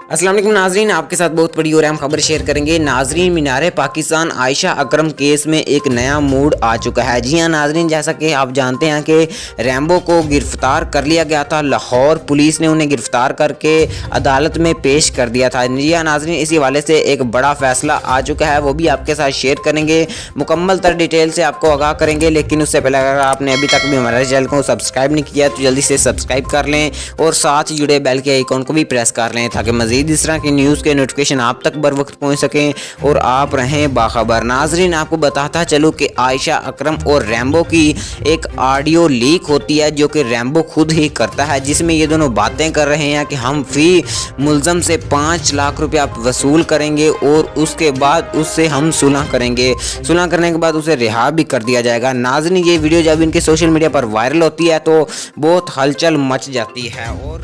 अस्सलाम वालेकुम नाजरीन, आपके साथ बहुत बड़ी और अहम खबर शेयर करेंगे। नाजरीन, मीनार पाकिस्तान आयशा अकरम केस में एक नया मूड आ चुका है। जी हाँ नाजरीन, जैसा कि आप जानते हैं कि रैम्बो को गिरफ्तार कर लिया गया था। लाहौर पुलिस ने उन्हें गिरफ्तार करके अदालत में पेश कर दिया था। जी हाँ नाजरीन, इसी हवाले से एक बड़ा फैसला आ चुका है, वो भी आपके साथ शेयर करेंगे। मुकम्मल तर डिटेल से आपको आगाह करेंगे, लेकिन उससे पहले अगर आपने अभी तक भी हमारे चैनल को सब्सक्राइब नहीं किया तो जल्दी से सब्सक्राइब कर लें और साथ ही जुड़े बेल के आइकॉन को भी प्रेस कर लें ताकि मज़ीद इस तरह की न्यूज़ के नोटिफिकेशन आप तक बर वक्त पहुँच सकें और आप रहें बाखबर। नाजरीन, आपको बताता चलूँ कि आयशा अकरम और रैम्बो की एक ऑडियो लीक होती है जो कि रैम्बो खुद ही करता है, जिसमें ये दोनों बातें कर रहे हैं कि हम फी मुलज़म से 5 लाख रुपया वसूल करेंगे और उसके बाद उससे हम सुलह करेंगे। सुलह करने के बाद उसे रिहा भी कर दिया जाएगा। नाजरीन, ये वीडियो जब इनके सोशल मीडिया पर वायरल होती है तो बहुत हलचल मच जाती है और